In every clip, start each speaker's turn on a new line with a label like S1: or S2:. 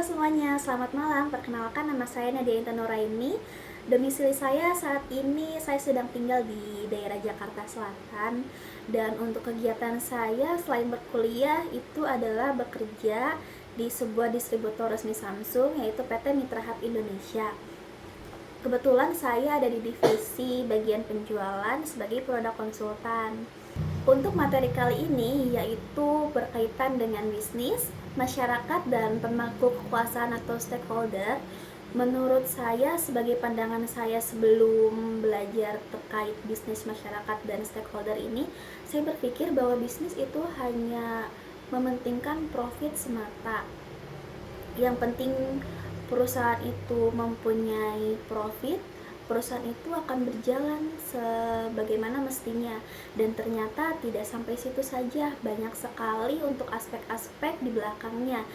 S1: semuanya, selamat malam. Perkenalkan, nama saya Nadia Intan Nuraini. Domisili saya saat ini, saya sedang tinggal di daerah Jakarta Selatan. Dan untuk kegiatan saya selain berkuliah itu adalah bekerja di sebuah distributor resmi Samsung, yaitu PT Mitra Hub Indonesia. Kebetulan saya ada di divisi bagian penjualan sebagai produk konsultan. Untuk materi kali ini yaitu berkaitan dengan bisnis, masyarakat, dan pemangku kekuasaan atau stakeholder. Menurut saya, sebagai pandangan saya sebelum belajar terkait bisnis, masyarakat, dan stakeholder ini, saya berpikir bahwa bisnis itu hanya mementingkan profit semata. Yang penting perusahaan itu mempunyai profit, perusahaan itu akan berjalan sebagaimana mestinya. Dan ternyata tidak sampai situ saja, banyak sekali untuk aspek-aspek di belakangnya.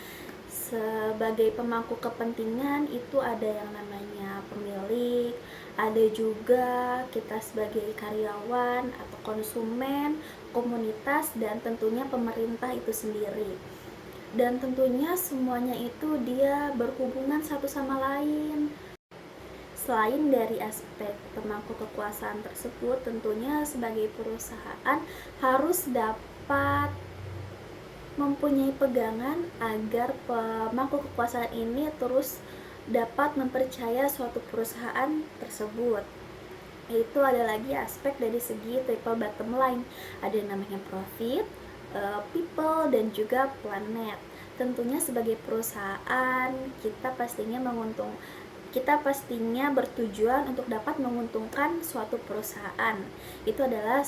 S1: Sebagai pemangku kepentingan itu ada yang namanya pemilik, ada juga kita sebagai karyawan atau konsumen, komunitas, dan tentunya pemerintah itu sendiri. Dan tentunya semuanya itu dia berhubungan satu sama lain. Selain dari aspek pemangku kekuasaan tersebut, tentunya sebagai perusahaan harus dapat mempunyai pegangan agar pemangku kekuasaan ini terus dapat mempercaya suatu perusahaan tersebut. Itu ada lagi aspek dari segi triple bottom line, ada yang namanya profit, people, dan juga planet. Tentunya sebagai perusahaan kita pastinya bertujuan untuk dapat menguntungkan suatu perusahaan. Itu adalah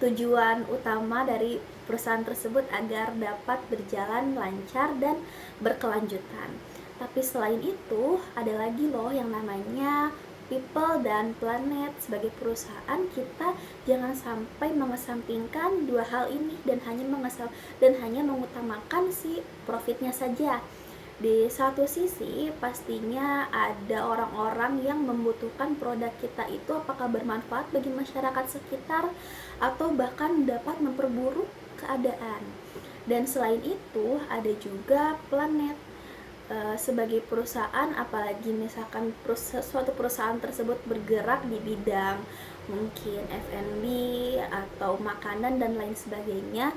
S1: tujuan utama dari perusahaan tersebut agar dapat berjalan lancar dan berkelanjutan. Tapi selain itu ada lagi loh yang namanya people dan planet. Sebagai perusahaan kita jangan sampai mengesampingkan dua hal ini dan hanya mengutamakan si profitnya saja. Di satu sisi pastinya ada orang-orang yang membutuhkan produk kita itu apakah bermanfaat bagi masyarakat sekitar atau bahkan dapat memperburuk keadaan. Dan selain itu ada juga planet. Sebagai perusahaan, apalagi misalkan suatu perusahaan tersebut bergerak di bidang mungkin F&B atau makanan dan lain sebagainya,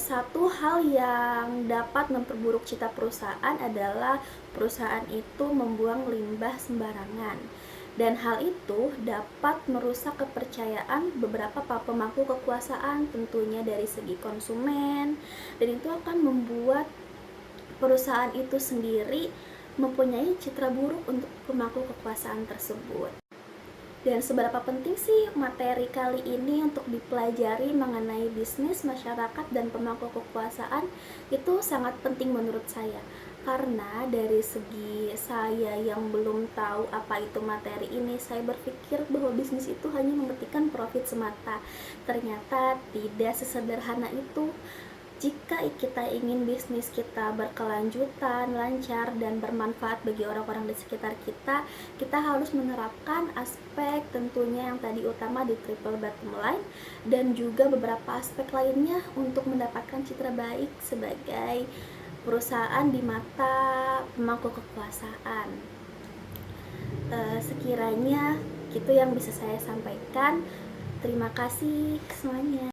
S1: satu hal yang dapat memperburuk citra perusahaan adalah perusahaan itu membuang limbah sembarangan. Dan hal itu dapat merusak kepercayaan beberapa pemangku kekuasaan, tentunya dari segi konsumen, dan itu akan membuat perusahaan itu sendiri mempunyai citra buruk untuk pemangku kekuasaan tersebut. Dan seberapa penting sih materi kali ini untuk dipelajari mengenai bisnis, masyarakat, dan pemangku kekuasaan? Itu sangat penting menurut saya. Karena dari segi saya yang belum tahu apa itu materi ini, saya berpikir bahwa bisnis itu hanya mementingkan profit semata. Ternyata tidak sesederhana itu. Jika kita ingin bisnis kita berkelanjutan, lancar, dan bermanfaat bagi orang-orang di sekitar kita, kita harus menerapkan aspek tentunya yang tadi utama di triple bottom line dan juga beberapa aspek lainnya untuk mendapatkan citra baik sebagai perusahaan di mata pemangku kekuasaan. Sekiranya itu yang bisa saya sampaikan. Terima kasih semuanya.